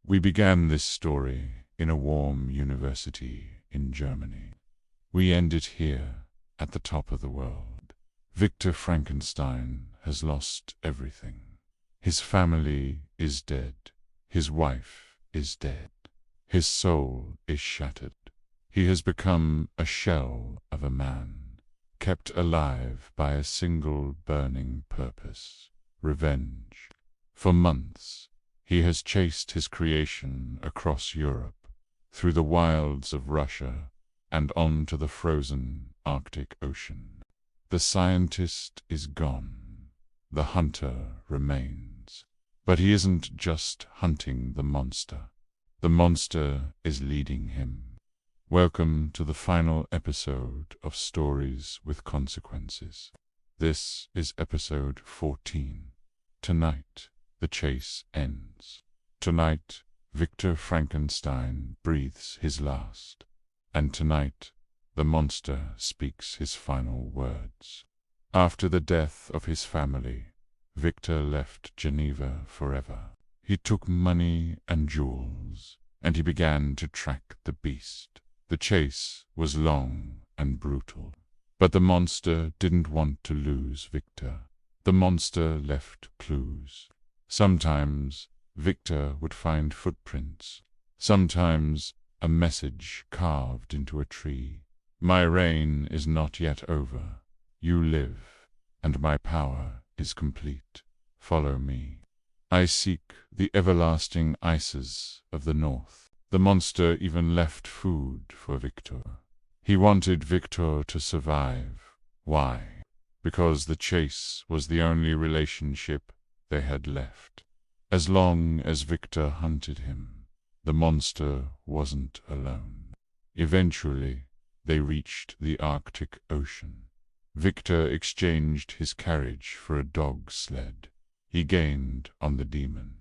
We began this story in a warm university in Germany. We end it here, at the top of the world. Victor Frankenstein has lost everything. His family is dead. His wife is dead. His soul is shattered. He has become a shell of a man, kept alive by a single burning purpose: revenge. For months, he has chased his creation across Europe, through the wilds of Russia, and on to the frozen Arctic Ocean. The scientist is gone. The hunter remains. But he isn't just hunting the monster. The monster is leading him. Welcome to the final episode of Stories with Consequences. This is episode 14. Tonight, the chase ends. Tonight, Victor Frankenstein breathes his last. And tonight, the monster speaks his final words. After the death of his family, Victor left Geneva forever. He took money and jewels, and he began to track the beast. The chase was long and brutal, but the monster didn't want to lose Victor. The monster left clues. Sometimes Victor would find footprints. Sometimes a message carved into a tree. My reign is not yet over. You live, and my power is complete. Follow me. I seek the everlasting ices of the north. The monster even left food for Victor. He wanted Victor to survive. Why? Because the chase was the only relationship they had left. As long as Victor hunted him, the monster wasn't alone. Eventually, they reached the Arctic Ocean. Victor exchanged his carriage for a dog sled. He gained on the demon.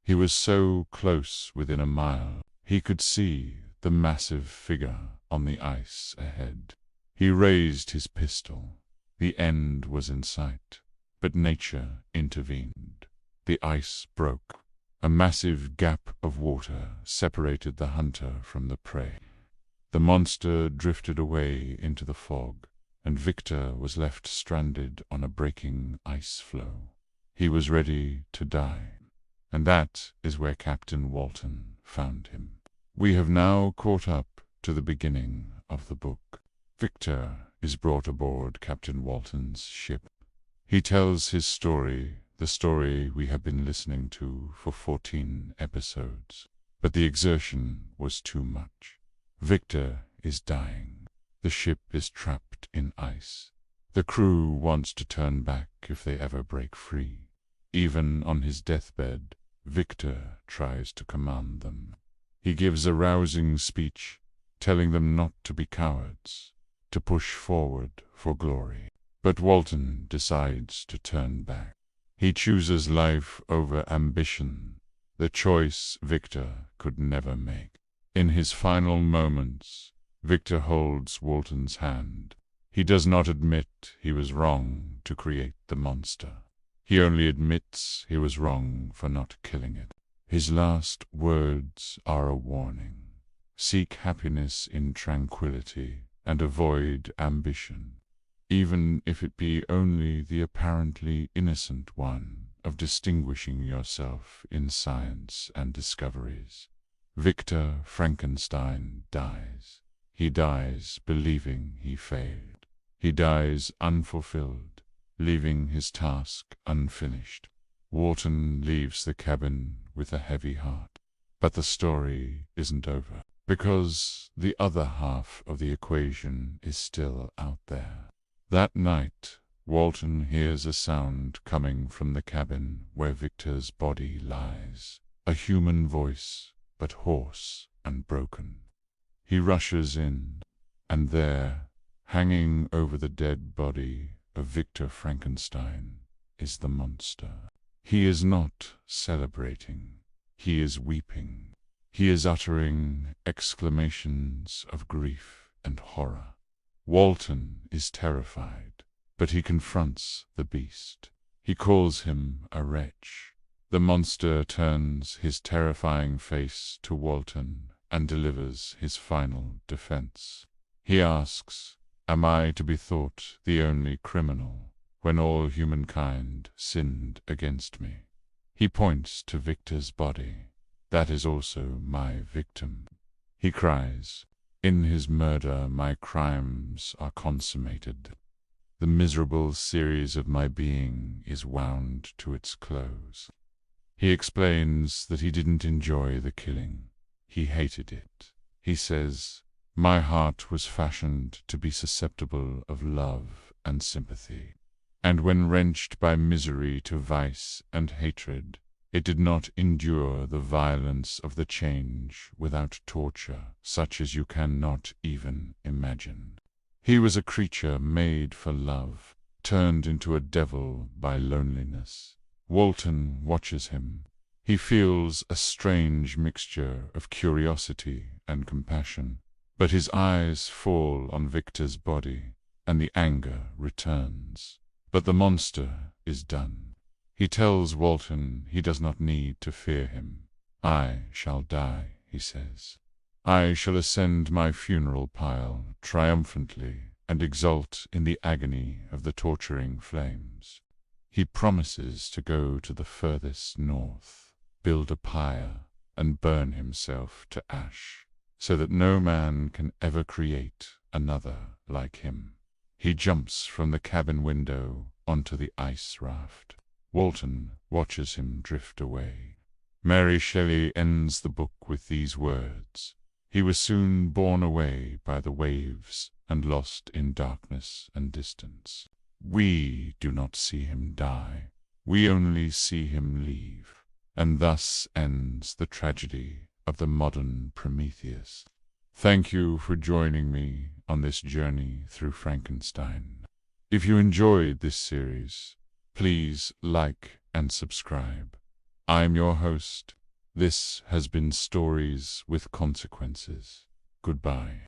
He was so close within a mile, he could see the massive figure on the ice ahead. He raised his pistol. The end was in sight, but nature intervened. The ice broke. A massive gap of water separated the hunter from the prey. The monster drifted away into the fog, and Victor was left stranded on a breaking ice floe. He was ready to die, and that is where Captain Walton found him. We have now caught up to the beginning of the book. Victor is brought aboard Captain Walton's ship. He tells his story, the story we have been listening to for 14 episodes. But the exertion was too much. Victor is dying. The ship is trapped in ice. The crew wants to turn back if they ever break free. Even on his deathbed, Victor tries to command them. He gives a rousing speech, telling them not to be cowards, to push forward for glory. But Walton decides to turn back. He chooses life over ambition, the choice Victor could never make. In his final moments, Victor holds Walton's hand. He does not admit he was wrong to create the monster. He only admits he was wrong for not killing it. His last words are a warning. Seek happiness in tranquility and avoid ambition, even if it be only the apparently innocent one of distinguishing yourself in science and discoveries. Victor Frankenstein dies. He dies believing he failed. He dies unfulfilled, leaving his task unfinished. Walton leaves the cabin with a heavy heart. But the story isn't over, because the other half of the equation is still out there. That night, Walton hears a sound coming from the cabin where Victor's body lies. A human voice, but hoarse and broken. He rushes in, and there, hanging over the dead body of Victor Frankenstein, is the monster. He is not celebrating. He is weeping. He is uttering exclamations of grief and horror. Walton is terrified, but he confronts the beast. He calls him a wretch. The monster turns his terrifying face to Walton and delivers his final defense. He asks, "Am I to be thought the only criminal, when all humankind sinned against me?" He points to Victor's body. "That is also my victim." He cries, "In his murder my crimes are consummated. The miserable series of my being is wound to its close." He explains that he didn't enjoy the killing. He hated it. He says, "My heart was fashioned to be susceptible of love and sympathy. And when wrenched by misery to vice and hatred, it did not endure the violence of the change without torture such as you cannot even imagine. He was a creature made for love, turned into a devil by loneliness." Walton watches him. He feels a strange mixture of curiosity and compassion, but his eyes fall on Victor's body, and the anger returns. But the monster is done. He tells Walton he does not need to fear him. "I shall die," he says. "I shall ascend my funeral pile triumphantly and exult in the agony of the torturing flames." He promises to go to the furthest north, build a pyre, and burn himself to ash, so that no man can ever create another like him. He jumps from the cabin window onto the ice raft. Walton watches him drift away. Mary Shelley ends the book with these words, "He was soon borne away by the waves and lost in darkness and distance." We do not see him die. We only see him leave. And thus ends the tragedy of the modern Prometheus. Thank you for joining me on this journey through Frankenstein. If you enjoyed this series, please like and subscribe. I'm your host. This has been Stories with Consequences. Goodbye.